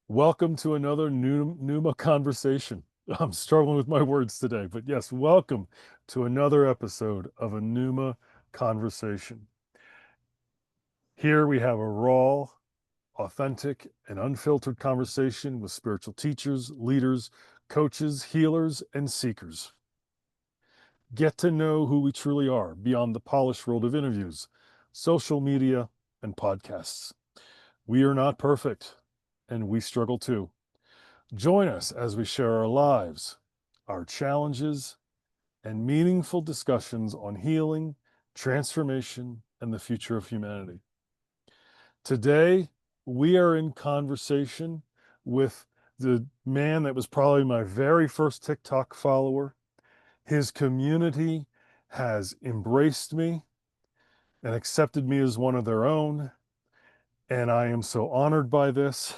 Welcome to another Pneuma conversation. I'm struggling with my words today, but yes, welcome to another episode of a Pneuma conversation. Here we have a raw, authentic, and unfiltered conversation with spiritual teachers, leaders, coaches, healers, and seekers. Get to know who we truly are beyond the polished world of interviews, social media, and podcasts. We are not perfect, and we struggle too. Join us as we share our lives, our challenges, and meaningful discussions on healing, transformation, and the future of humanity. Today, we are in conversation with the man that was probably my very first TikTok follower. His community has embraced me and accepted me as one of their own. And I am so honored by this.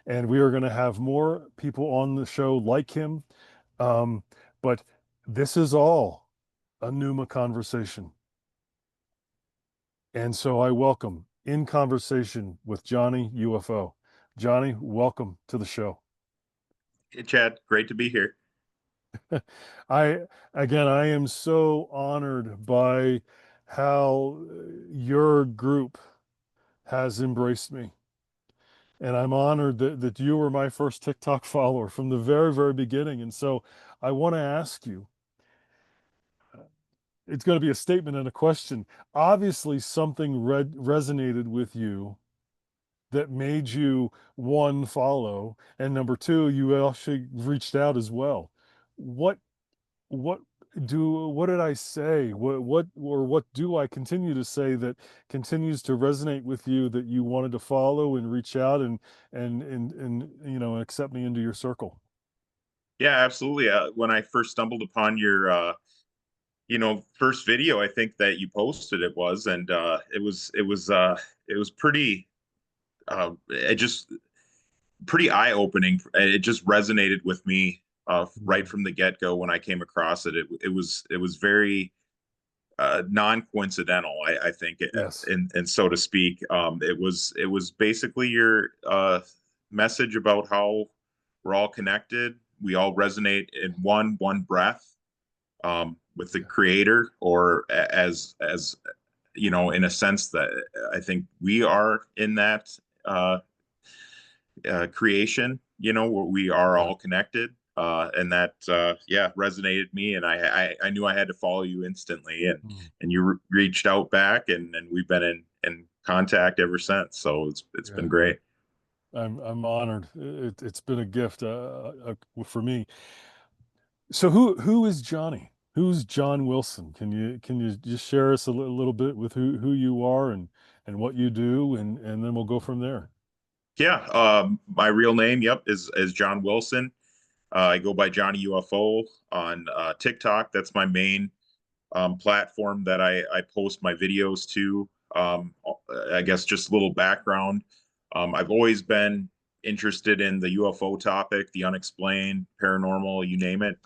And we are going to have more people on the show like him. Um, but this is all a Pneuma conversation. And so I welcome in conversation with Johnny UFO. Johnny, welcome to the show. Hey, Chad, great to be here. I I am so honored by how your group has embraced me. And I'm honored that you were my first TikTok follower from the very, very beginning. And so I want to ask you, it's going to be a statement and a question. Obviously, something resonated with you that made you one follow, and number two, you actually reached out as well. What what what did I say? What do I continue to say that continues to resonate with you that you wanted to follow and reach out and accept me into your circle? Yeah, absolutely. When I first stumbled upon your, first video, I think that you posted and it was it just pretty eye-opening. It just resonated with me right Mhm. from the get-go when I came across it. It was very non-coincidental, I think, Yes. and so to speak. It was basically your message about how we're all connected. We all resonate in one breath with the Yeah. creator, or as in a sense that I think we are in that uh, creation, where we are Yeah. all connected. And that, yeah, resonated me. And I knew I had to follow you instantly. Mm. And you reached out back, and we've been in contact ever since. So it's been Yeah. great. I'm honored. It's been a gift for me. So who is Johnny? Who's John Wilson? Can you just share us a little bit with who you are and what you do, and then we'll go from there. Yeah. My real name, yep, is John Wilson. I go by JonnyUFO on TikTok. That's my main platform that I post my videos to. I guess just a little background. I've always been interested in the UFO topic, the unexplained, paranormal, you name it.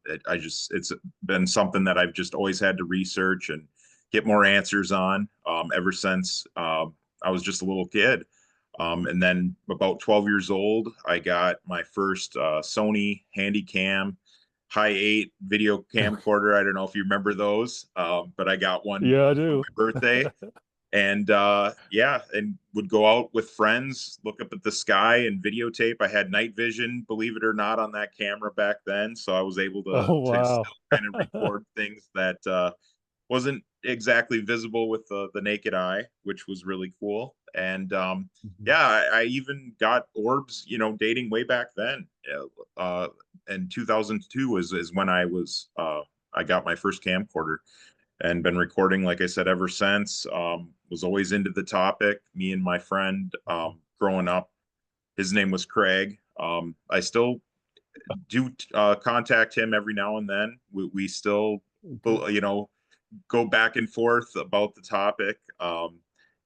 It's been something that I've just always had to research and get more answers on ever since I was just a little kid. And then about 12 years old, I got my first Sony Handycam high 8 video camcorder. I don't know if you remember those, but I got one Yeah, I for do. my birthday. And yeah, and would go out with friends, look up at the sky and videotape. I had night vision, believe it or not, on that camera back then, so I was able Oh, to wow. still kind of record things that wasn't exactly visible with the naked eye, which was really cool. And Mhm. yeah, I even got orbs, dating way back then. And 2002 is when I got my first camcorder and been recording, like I said, ever since. Was always into the topic. Me and my friend growing up, his name was Craig. I still do contact him every now and then. We still, Okay. go back and forth about the topic.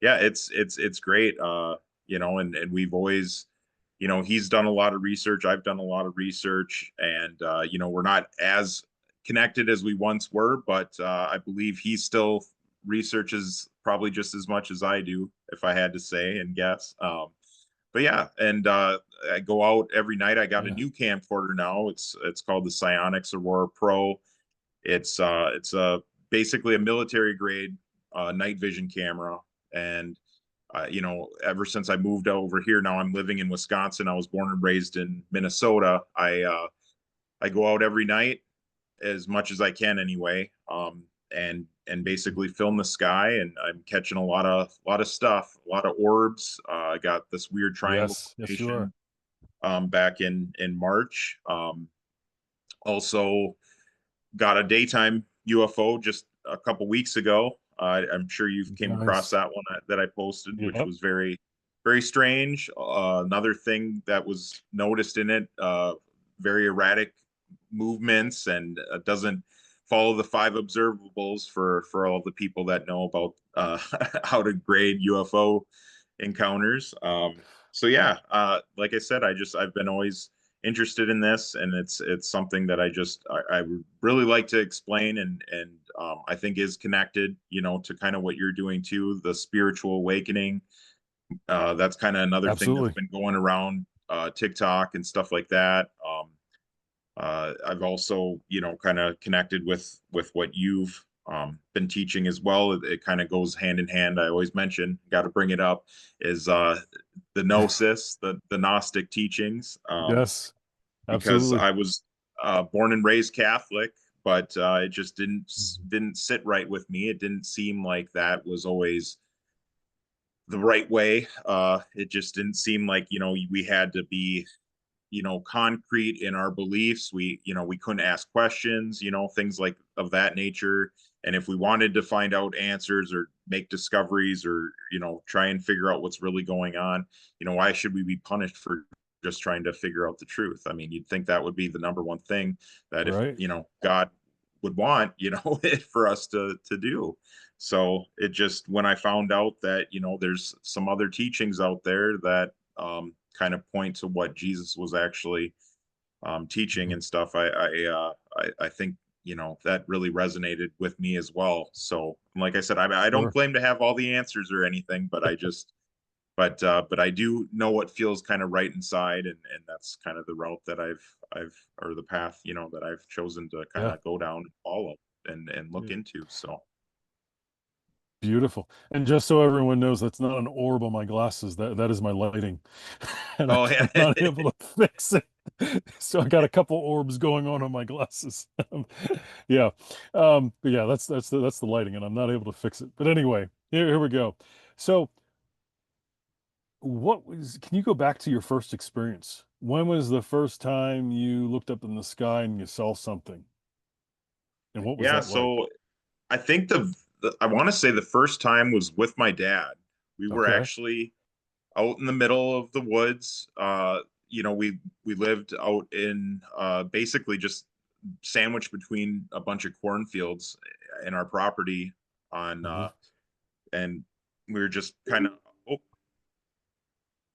Yeah, it's great. And we've always, he's done a lot of research. I've done a lot of research, and we're not as connected as we once were, but I believe he still researches probably just as much as I do, if I had to say and guess. but yeah, and I go out every night. I got a Yeah. new camcorder now. It's called the Psionics Aurora Pro. It's basically a military grade night vision camera, and ever since I moved over here, now I'm living in Wisconsin. I was born and raised in Minnesota. I go out every night as much as I can anyway, and basically film the sky, and I'm catching a lot of stuff, a lot of orbs. I got this weird triangle Yes. Yes, you are. formation back in March. Also got a daytime UFO just a couple weeks ago. I'm sure you've came across Nice. that one that I posted, which Yep. was very strange. Another thing that was noticed in it, very erratic movements, and doesn't follow the five observables for all the people that know about how to grade UFO encounters. So yeah, like I said, I've been always interested in this, and it's something that I would really like to explain, and I think is connected, to kind of what you're doing too, the spiritual awakening. That's kind of another thing that's Absolutely. been going around TikTok and stuff like that. I've also, kind of connected with what you've been teaching as well. It kind of goes hand in hand. I always mention, got to bring it up, is the gnosis, the Gnostic teachings. Yes. Because Absolutely. I was born and raised Catholic, but it just didn't Mhm. didn't sit right with me. It didn't seem like that was always the right way. It just didn't seem like we had to be concrete in our beliefs. We couldn't ask questions, things like of that nature. And if we wanted to find out answers or make discoveries or try and figure out what's really going on, why should we be punished for just trying to figure out the truth? I mean, you'd think that would be the number one thing that if Right. God would want for us to do. So it just, when I found out that there's some other teachings out there that kind of point to what Jesus was actually teaching Mhm. and stuff, I think that really resonated with me as well. So like I said, I don't Sure. claim to have all the answers or anything, but but I do know what feels kind of right inside, and that's kind of the route that I've or the path that I've chosen to kind Yeah. of go down and follow and look Yeah. into. So Beautiful. And just so everyone knows, that's not an orb on my glasses. That is my lighting, and oh yeah. I'm not able to fix it. So I got a couple orbs going on my glasses. Yeah. But yeah, that's the lighting, and I'm not able to fix it. But anyway, here we go. So can you go back to your first experience? When was the first time you looked up in the sky and you saw something? And what was Yeah, that like? so I think I want to say the first time was with my dad. We were Okay. actually out in the middle of the woods. We lived out in basically just sandwiched between a bunch of cornfields in our property on Mhm. and we were just kind of, oh,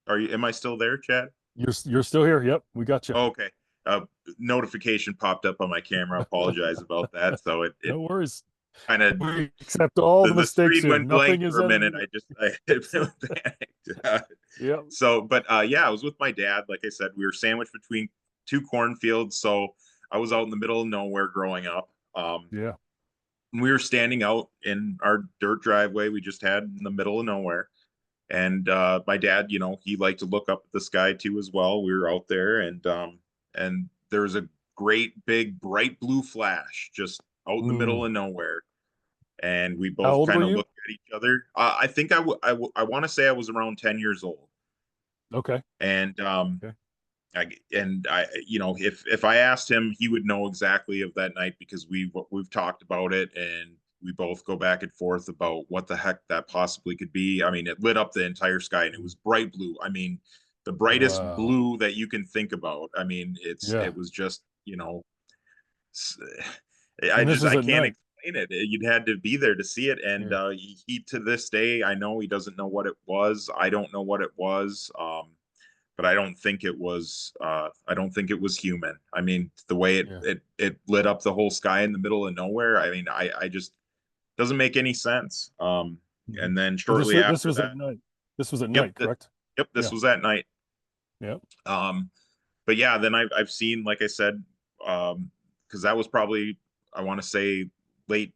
am I still there, Chad? You're still here. Yep, we got you. Oh, okay. Uh Notification popped up on my camera. I apologize about that. So it No worries. kind of We accept all the the mistakes screen here. went blank Nothing is for a minute. edited. I panicked. Yep. But yeah, I was with my dad. Like I said, we were sandwiched between two cornfields, so I was out in the middle of nowhere growing up. Yeah. We were standing out in our dirt driveway we just had in the middle of nowhere, and my dad, he liked to look up at the sky too as well. We were out there, and there was a great big bright blue flash just out in the middle Mm. of nowhere, and we How both old were kind of you? looked at each other. I think I want to say I was around 10 years old, Okay. and Okay. if I asked him, he would know exactly of that night because we've talked about it, and we both go back and forth about what the heck that possibly could be. I mean, it lit up the entire sky, and it Mm. was bright blue. I mean, the brightest Wow. blue that you can think about. I mean, Yeah. it was just, s- And this was I at can't night. explain it. You'd had to be there to see it, and Yeah. he to this day, I know he doesn't know what it was. I don't know what it was. But I don't think it was human. I mean, the way Yeah. it lit up the whole sky in the middle of nowhere. I mean, I just doesn't make any sense. Mhm. And then But shortly this after was at that, night. This was at yep, night, correct? Yep, this Yeah. was at night. Yeah. Um, but yeah, then I've seen, like I said, because that was probably, I want to say, late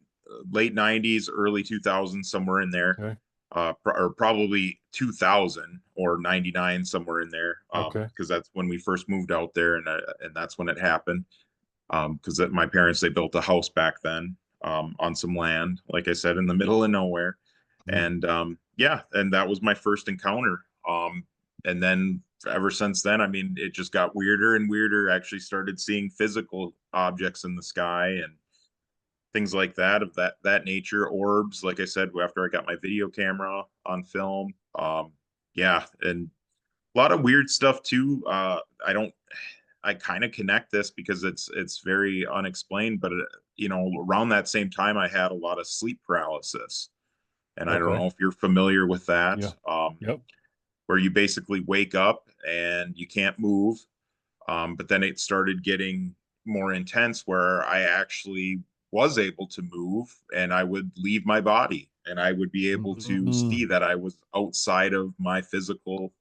late '90s, early 2000s, somewhere in there, Okay. or probably 2000 or '99, somewhere in there, Okay. because that's when we first moved out there, and that's when it happened. Because my parents, they built a house back then, on some land, like I said, in the middle of nowhere, Mm. and yeah, and that was my first encounter. And then ever since then, I mean, it just got weirder and weirder. I actually started seeing physical objects in the sky and things like that, of that nature, orbs. Like I said, after I got my video camera on film, yeah, and a lot of weird stuff too. I don't. I kind of connect this because it's very unexplained, but around that same time, I had a lot of sleep paralysis, and I don't Okay. know if you're familiar with that, Yeah. Yep. where you basically wake up and you can't move. But then it started getting more intense, where I actually was able to move, and I would leave my body, and I would be able to Mm. see that I was outside of my physical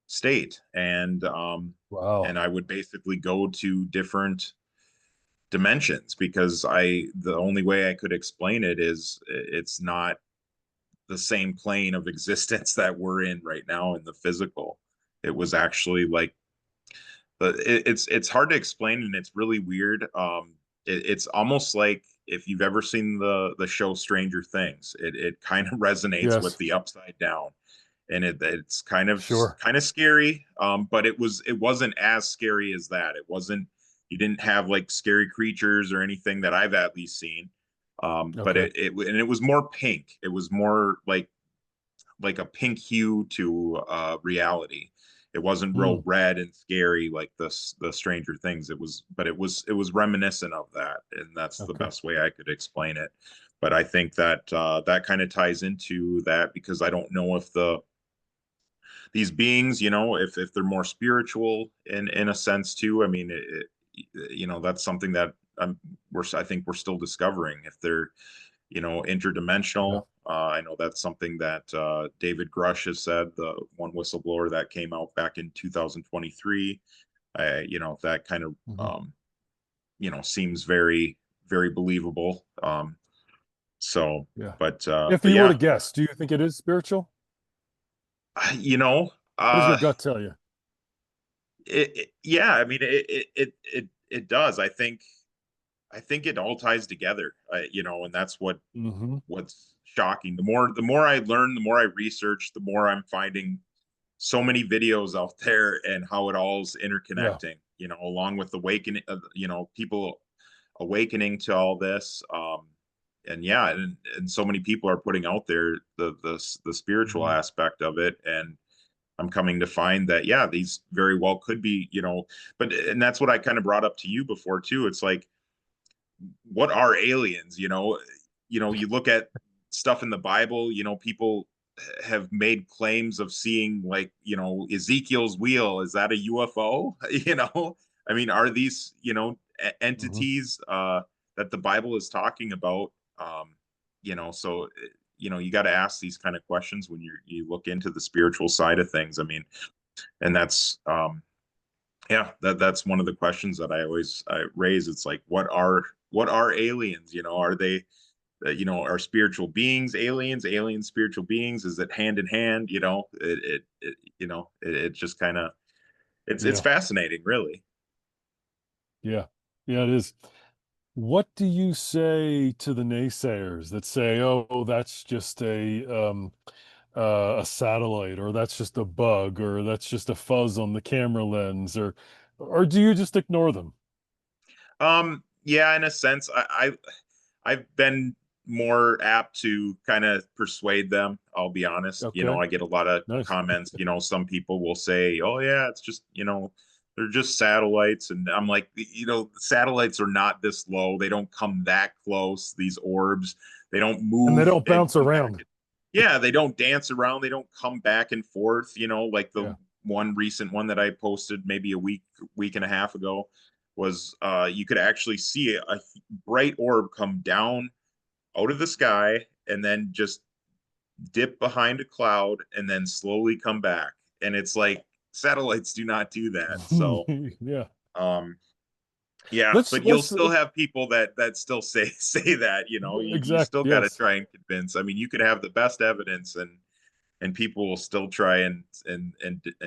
state, and Wow. I would basically go to different dimensions, because the only way I could explain it is it's not the same plane of existence that we're in right now in the physical. It was actually like, but it's hard to explain, and it's really weird. It's almost like if you've ever seen the show Stranger Things, it kind of resonates with Yes. the upside down, and it's Sure. kind of scary. But it wasn't as scary as that. It wasn't. You didn't have like scary creatures or anything that I've at least seen. But Okay. and it was more pink. It was more like a pink hue to reality. It wasn't real Mm. red and scary like the Stranger Things. It was reminiscent of that, and that's the Okay. best way I could explain it. But I think that that kind of ties into that, because I don't know if these beings, if they're more spiritual in a sense too. I mean, that's something that I think we're still discovering, if they're Yeah. interdimensional. I know that's something that David Grush has said, the one whistleblower that came out back in 2023. That kind of Hmm. seems very, very believable. So, Yeah. If but you were to yeah, guess, do you think it is spiritual? you know, What does your uh, gut tell you? yeah, I mean, it does. I think it all ties together, and that's Hmm. what's shocking. The more I learn, the more I research, the more I'm finding so many videos out there, and how it all's Yeah. interconnecting, along with awakening, people awakening to all this. And yeah, and so many people are putting out there the spiritual Hmm. aspect of it, and I'm coming to find that, yeah, these very well could be, but and that's what I kind of brought up to you before too. It's like, what are aliens? You look at stuff in the Bible, people have made claims of seeing, like, Ezekiel's wheel. Is that a UFO? I mean, are these, Hmm. entities that the Bible is talking about? So you got to ask these kind of questions when you look into the spiritual side of things. I mean, and that's yeah, that's one of the questions that I raise. It's like, what are aliens? Are they, are spiritual beings aliens? Aliens spiritual beings? Is it hand in hand? It just kind of, it's Yeah. fascinating, really. Yeah. Yeah, it is. What do you say to the naysayers that say, "Oh, that's just a satellite, or that's just a bug, or that's just a fuzz on the camera lens," or do you just ignore them? Yeah, in a sense, I've been more apt to kind of persuade them. I'll be honest. Okay. I get a lot of Nice. comments. Some people will say, "Oh yeah, it's just, they're just satellites," and I'm like, satellites are not this low. They don't come that close. These orbs, they don't And they move don't and bounce come back. around. Yeah, they don't dance around. They don't come back and forth. Like the Yeah. one recent one that I posted maybe a week and a half ago was, you could actually see a bright orb come down out of the sky, and then just dip behind a cloud, and then slowly come back. and it's like satellites do not do that. So Yeah. um yeah, Let's but you'll let's still have people that still say that, you exact still got to yes. try and convince. I mean, you could have the best evidence, and people will still try and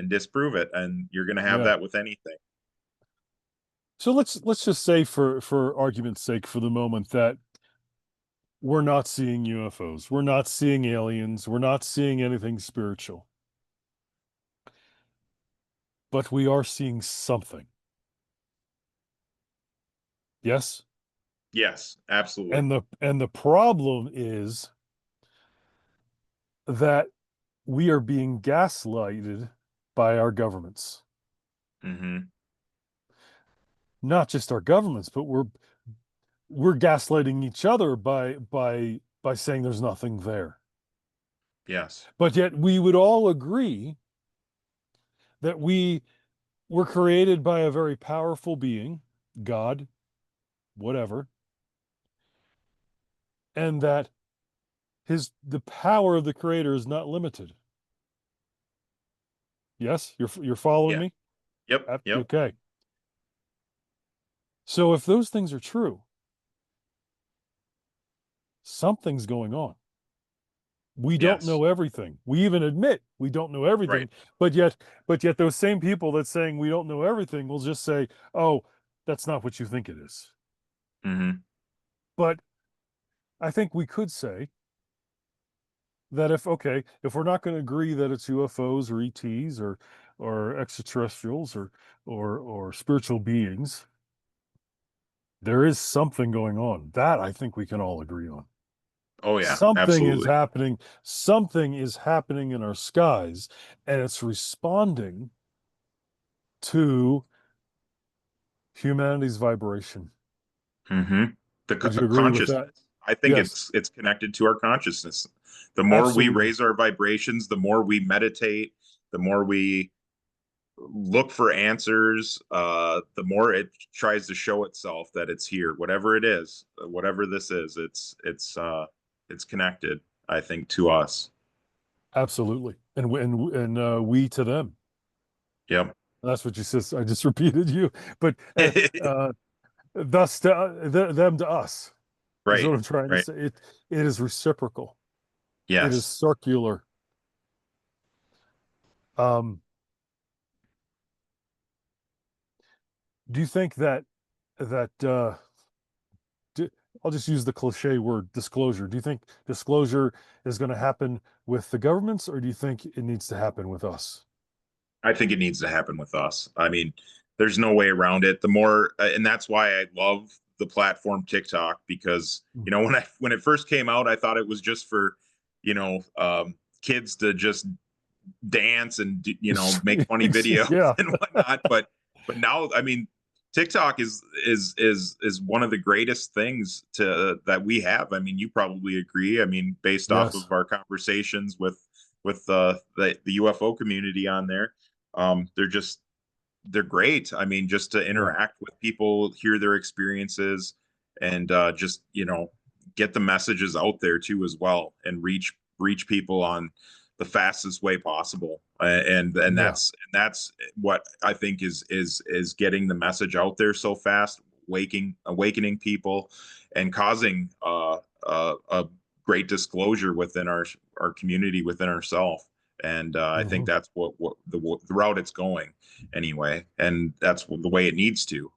disprove it, and you're going to have Yeah. that with anything. So let's just say for argument's sake for the moment that we're not seeing UFOs. We're not seeing aliens. We're not seeing anything spiritual. But we are seeing something. Yes? Yes, absolutely. And the problem is that we are being gaslighted by our governments. Hmm. Not just our governments, but we're gaslighting each other by saying there's nothing there. Yes. But yet we would all agree that we were created by a very powerful being, God, whatever, and that the power of the creator is not limited. Yes, you're following Yeah. me? Yep. Yep. Okay. So if those things are true, something's going on. We don't Yes. know everything. We even admit we don't know Right. everything, but yet those same people that saying we don't know everything will just say, "Oh, that's not what you think it is." Hmm. But I think we could say that if we're not going to agree that it's UFOs or ETs or extraterrestrials or spiritual beings, there is something going on. That I think we can all agree on. Oh yeah, Something is absolutely. happening. Something is happening in our skies, and it's responding to humanity's vibration. Hmm. The Would you agree with that? consciousness. I think Yes, it's connected to our consciousness. The more we absolutely. raise our vibrations, the more we meditate, the more we look for answers, the more it tries to show itself that it's here. Whatever it is, whatever this is, it's connected, I think, to us. Absolutely. And we to them. Yep. That's what you said. I just repeated you, but thus to them to us is Right. what I'm trying to Right. say. It is reciprocal. It is Yes. circular. Um, do you think that d I'll just use the cliche word disclosure. Do you think disclosure is going to happen with the governments, or do you think it needs to happen with us? I think it needs to happen with us. I mean, there's no way around it. The more, and that's why I love the platform TikTok, because when it first came out, I thought it was just for kids to just dance and make funny videos Yeah, and whatnot. But now, I mean, TikTok is one of the greatest things to that we have. I mean, you probably agree. I mean, based off yes, of our conversations with the UFO community on there, they're just they're great. I mean, just to yeah, interact with people, hear their experiences, and just get the messages out there too as well, and reach people on the fastest way possible. And yeah, that's what I think is getting the message out there so fast, awakening people, and causing a great disclosure within our community, within ourselves. And I think hmm that's what the route it's going anyway, and that's the way it needs to.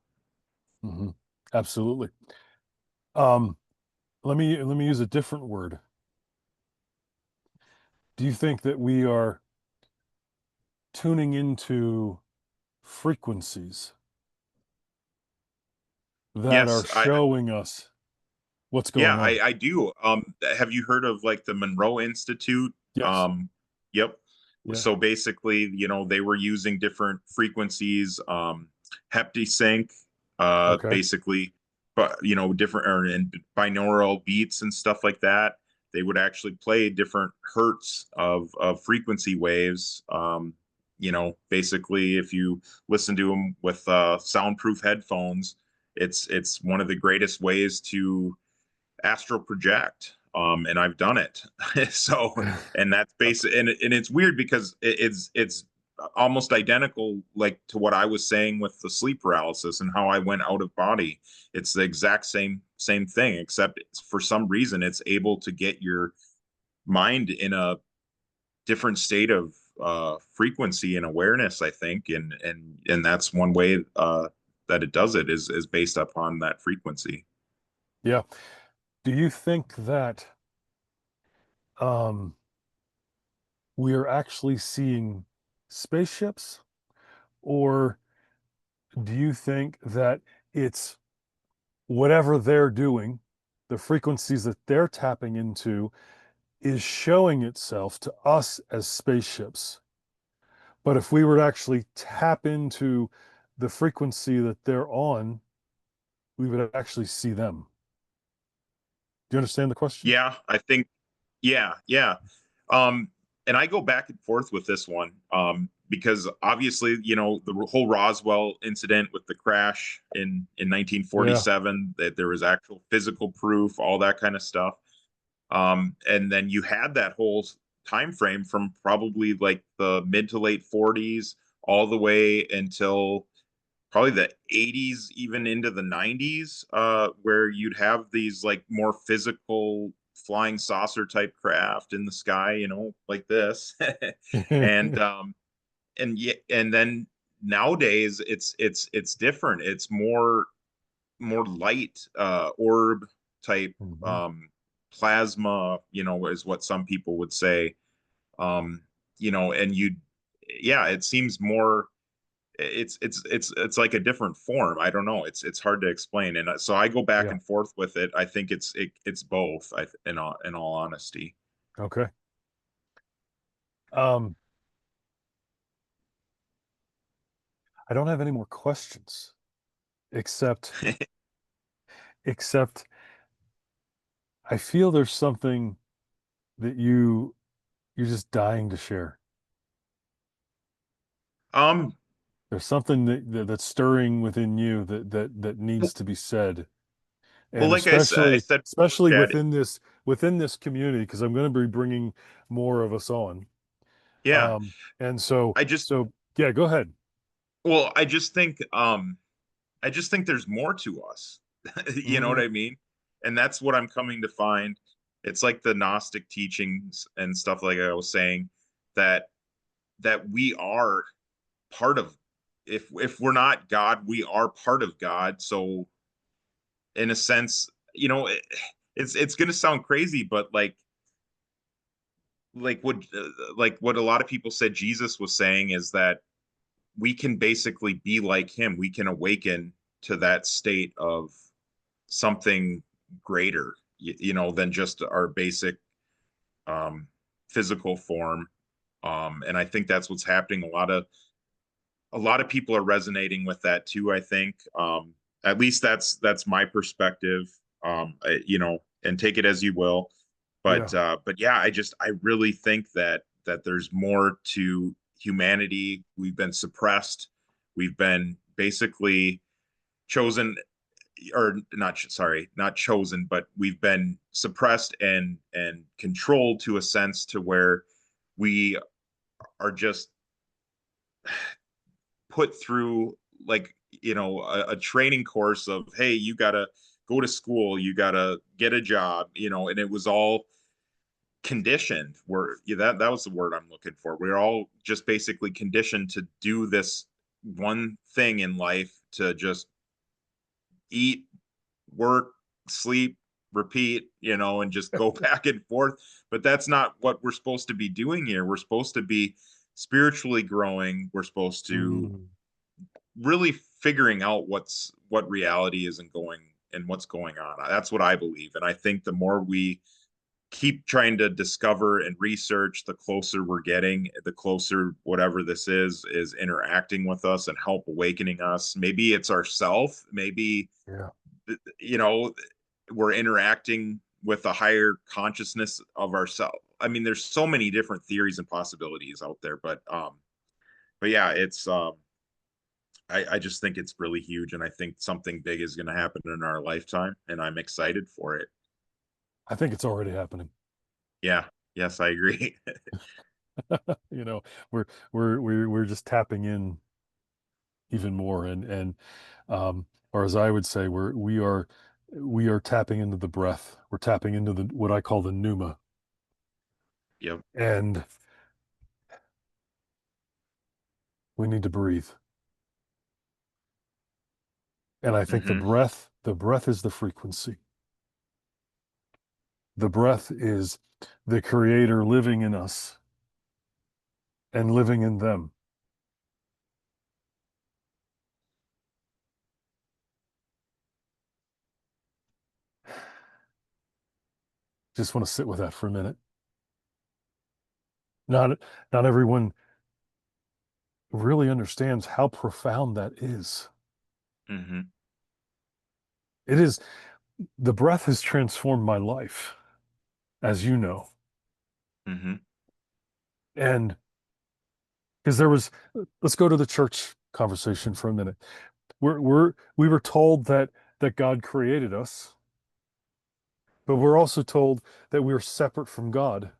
hmm absolutely. Um, let me use a different word. Do you think that we are tuning into frequencies that are Yes, showing us what's yeah, going on? I do. Have you heard of like the Monroe Institute? Yes. Um, yep. Yeah. So basically, they were using different frequencies, hepti-sync, Okay. basically, but different and binaural beats and stuff like that. They would actually play different hertz of frequency waves. Basically, if you listen to them with soundproof headphones, it's one of the greatest ways to astral project. And I've done it. So, and that's basic. And it's weird because it's almost identical, like to what I was saying with the sleep paralysis and how I went out of body. It's the exact same thing, except for some reason it's able to get your mind in a different state of frequency and awareness, I think, and that's one way that it does it is based upon that frequency. Yeah. Do you think that um, we are actually seeing spaceships, or do you think that it's whatever they're doing, the frequencies that they're tapping into, is showing itself to us as spaceships? But if we were to actually tap into the frequency that they're on, we would actually see them. Do you understand the question? Yeah, I think, yeah. Um, and I go back and forth with this one because obviously, the whole Roswell incident with the crash in Yeah. 1947, that there was actual physical proof, all that kind of stuff. And then you had that whole time frame from probably like the mid to late 40s all the way until probably the 80s, even into the 90s, where you'd have these like more physical flying saucer type craft in the sky, like this. and and then nowadays it's different. It's more light, orb type, Mhm. um plasma, is what some people would say. um and yeah, it seems more, it's like a different form. I don't know. It's hard to explain, and so I go back Yeah. and forth with it. I think it's both. In all honesty. Okay. Um, I don't have any more questions except I feel there's something that you're just dying to share. um There's something that's stirring within you that needs well, to be said, well, and like I especially said before, especially Chad. within this community, because I'm going to be bringing more of us on. Yeah, And so I just so yeah, go ahead. well I just think there's more to us. You know what Mm, I mean? And that's what I'm coming to find. It's like the Gnostic teachings and stuff, like I was saying, that we are part of, if we're not God, we are part of God. So in a sense, it's going to sound crazy, but like what like what a lot of people said Jesus was saying is that we can basically be like him. We can awaken to that state of something greater, than just our basic um, physical form. And I think that's what's happening. A lot of people are resonating with that too. I think, at least that's my perspective. And take it as you will. yeah. But yeah, I really think that there's more to humanity. We've been suppressed. We've been basically chosen, or not, sorry, not chosen, but we've been suppressed and controlled to a sense to where we are just put through, like, a training course of, hey, you gotta go to school, you gotta get a job, and it was all conditioned. Where, yeah, that was the word I'm looking for. We're all just basically conditioned to do this one thing in life, to just eat, work, sleep, repeat, and just go back and forth. But that's not what we're supposed to be doing here. We're supposed to be spiritually growing. We're supposed to Mm, really figuring out what reality is, and what's going on. That's what I believe. And I think the more we keep trying to discover and research, the closer we're getting, the closer whatever this is interacting with us and help awakening us. Maybe it's ourself, maybe, yeah. you know, we're interacting with a higher consciousness of ourselves. I mean, there's so many different theories and possibilities out there, but yeah, it's I just think it's really huge, and I think something big is going to happen in our lifetime, and I'm excited for it. I think it's already happening. Yeah, yes, I agree. You know, we're just tapping in even more, um, or as I would say, we are tapping into the breath. We're tapping into the what I call the pneuma, Yep. and we need to breathe. And I think Hmm. the breath is the frequency. The breath is the creator living in us and living in them. Just want to sit with that for a minute. Not not everyone really understands how profound that is. Hmm. It is the breath has transformed my life, as you know. Hmm. And because there was, let's go to the church conversation for a minute. We were told that God created us, but we're also told that we're separate from God.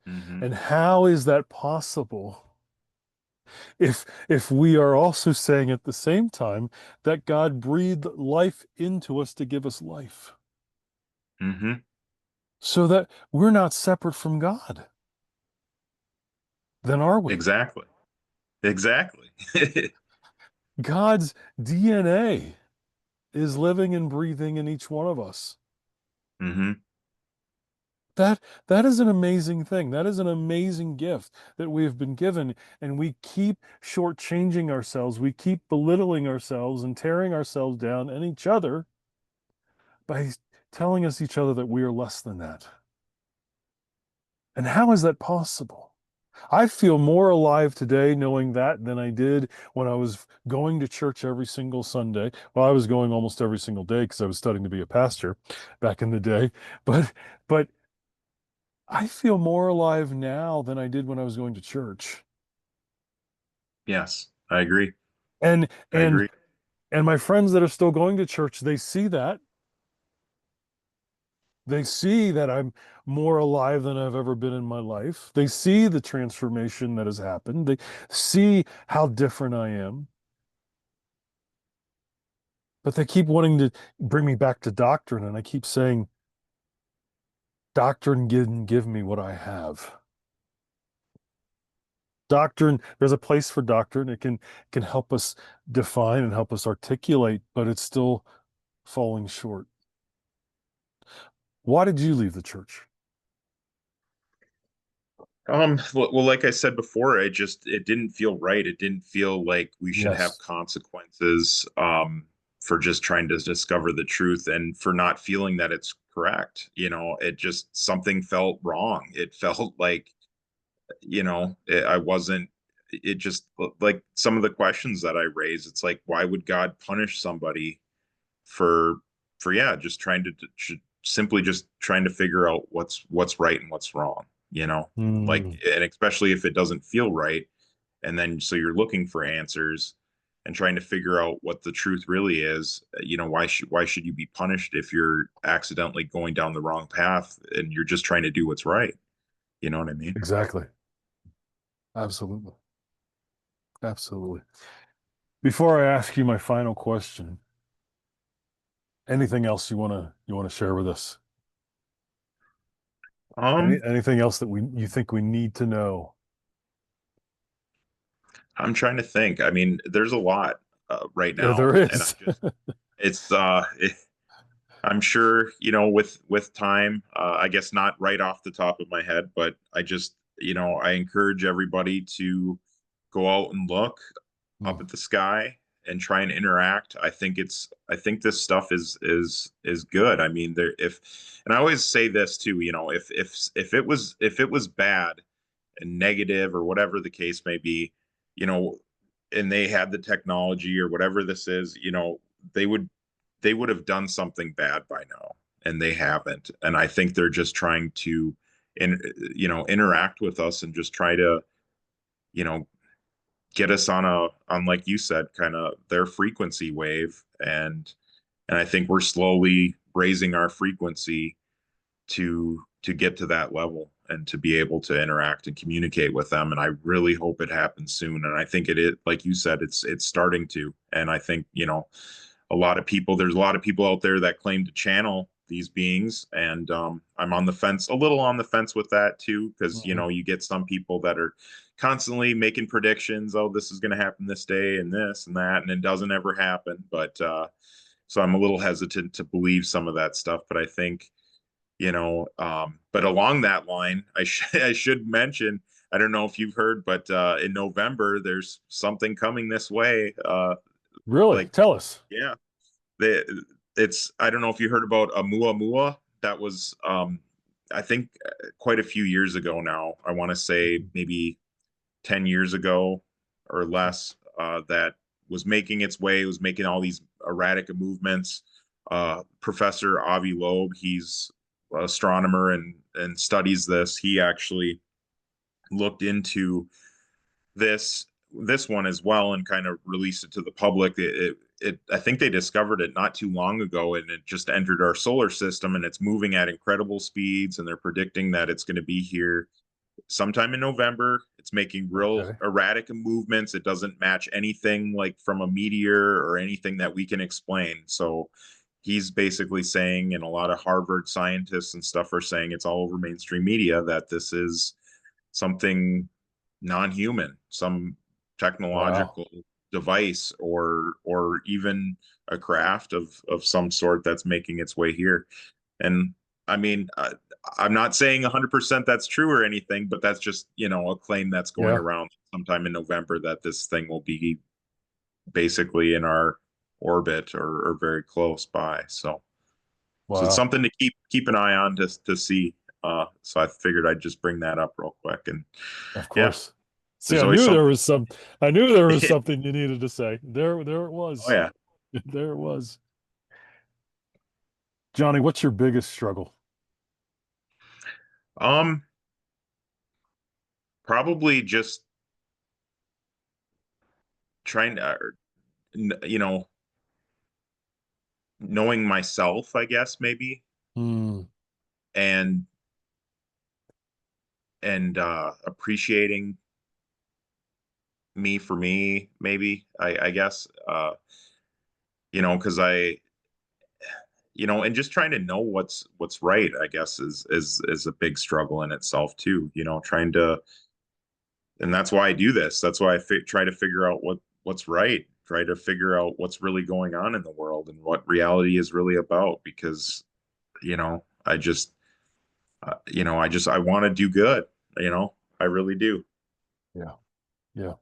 Hmm. And how is that possible if we are also saying at the same time that God breathed life into us to give us life, Hmm. so that we're not separate from God, then are we? Exactly. Exactly. God's DNA is living and breathing in each one of us. Hmm. That that is an amazing thing. That is an amazing gift that we have been given, and we keep shortchanging ourselves. We keep belittling ourselves and tearing ourselves down and each other by telling us each other that we are less than that. And how is that possible? I feel more alive today knowing that than I did when I was going to church every single Sunday. Well, I was going almost every single day because I was studying to be a pastor back in the day. But I feel more alive now than I did when I was going to church. Yes, I agree. And I and agree. and my friends that are still going to church, they see that. They see that I'm more alive than I've ever been in my life. They see the transformation that has happened. They see how different I am. But they keep wanting to bring me back to doctrine. And I keep saying, doctrine didn't give me what I have. Doctrine, there's a place for doctrine. It can help us define and help us articulate, but it's still falling short. Why did you leave the church? Well, like I said before, it didn't feel right. It didn't feel like we should have Yes, consequences, for just trying to discover the truth and for not feeling that it's correct. It just something felt wrong. It felt like, I wasn't, it just like some of the questions that I raised, it's like, why would God punish somebody for yeah, just trying simply just trying to figure out what's right and what's wrong, like, mm, and especially if it doesn't feel right, and then so you're looking for answers and trying to figure out what the truth really is. Why should you be punished if you're accidentally going down the wrong path and you're just trying to do what's right? You know what I mean? exactly. Absolutely. Absolutely. Before I ask you my final question, anything else you want to share with us? um Anything else that you think we need to know? I'm trying to think. I mean, there's a lot right Yeah, now, there and is. it's I'm sure, with time, I guess not right off the top of my head, but I encourage everybody to go out and look Hmm. up at the sky and try and interact. I think this stuff is good. I mean, and I always say this too, if it was bad and negative or whatever the case may be, you know, and they had the technology or whatever this is, they would they would have done something bad by now, and they haven't. And I think they're just trying to, in, interact with us and just try to, you know, get us on, like you said, kind of their frequency wave. And I think we're slowly raising our frequency to get to that level. and to be able to interact and communicate with them. And I really hope it happens soon. And I think like you said, it's starting to. And I think, there's a lot of people out there that claim to channel these beings. And I'm on the fence, a little on the fence with that too, because, Mhm. you get some people that are constantly making predictions. Oh, this is going to happen this day and this and that. And it doesn't ever happen. But so I'm a little hesitant to believe some of that stuff. But I think, but along that line, I should mention, I don't know if you've heard, but in November there's something coming this way. Really? Like, Tell us. yeah, they, it's I don't know if you heard about a Mua. That was I think quite a few years ago now. I want to say Mhm. maybe 10 years ago or less, that was making its way, was making all these erratic movements. Professor Avi Loeb, he's an astronomer and studies this. He actually looked into this one as well and kind of released it to the public. I think they discovered it not too long ago, and it just entered our solar system, and it's moving at incredible speeds, and they're predicting that it's going to be here sometime in November. It's making real Okay. erratic movements. It doesn't match anything like from a meteor or anything that we can explain. So he's basically saying, and a lot of Harvard scientists and stuff are saying, it's all over mainstream media, that this is something non-human, some Wow. technological device or even a craft of some sort that's making its way here. And I mean, I'm not saying 100% that's true or anything, but that's just, a claim that's going Yeah. around sometime in November that this thing will be basically in our orbit or very close by. So it's Wow. something to keep an eye on to see. So I figured I'd just bring that up real quick. And Of yeah, course. See, there's always something. I knew there was something you needed to say. There it Oh was. yeah. There it was. Johnny, what's your biggest struggle? Um, Probably just trying to, you know, knowing myself, I guess maybe, Hmm. and appreciating me for me, maybe, I guess, because and just trying to know what's right, I guess, is a big struggle in itself too. Trying to, and that's why I do this. That's why I try to figure out what's right. Try to figure out what's really going on in the world and what reality is really about. Because I want to do good. I really do, Yeah. Yeah.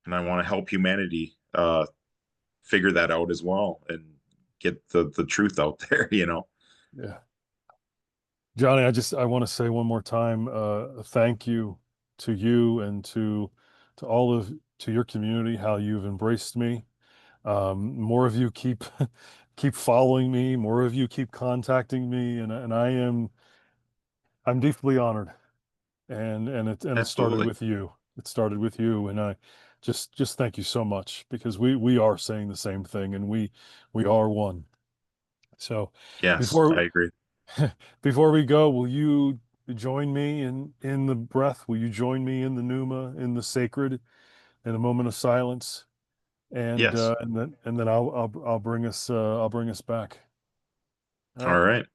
and I want to help humanity figure that out as well and get the truth out there. Yeah. Johnny, I want to say one more time, thank you to you and to all of to your community, how you've embraced me. More of you keep keep following me, more of you keep contacting me, and I'm deeply honored. And it started Absolutely. with you. It started with you, and I just thank you so much because we are saying the same thing, and we are one. So Yes, before I agree. before we go, will you join me in the breath? Will you join me in the pneuma, in the sacred, in a moment of silence? And Yes. and then I'll bring us back. All All right. right.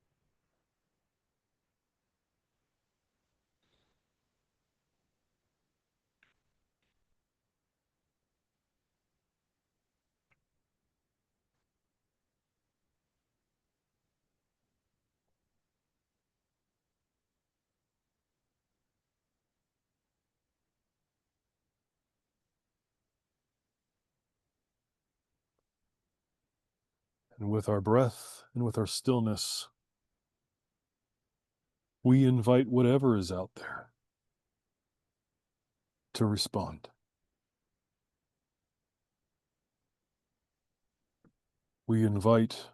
And with our breath and with our stillness, we invite whatever is out there to respond. We invite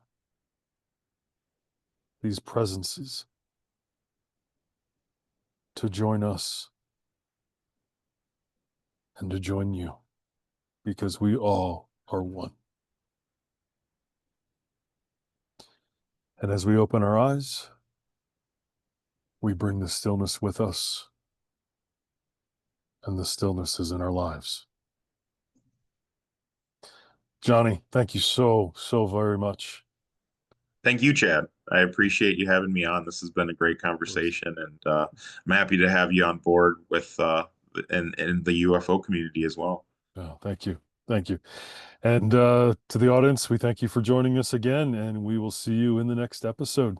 these presences to join us and to join you because we all are one. And as we open our eyes, We bring the stillness with us, and the stillness is in our lives. Johnny, thank you so very much. Thank you, Chad. I appreciate you having me on. This has been a great Of course. conversation, and I'm happy to have you on board with in the UFO community as well. Oh, thank you. Thank you. And to the audience, we thank you for joining us again, and we will see you in the next episode.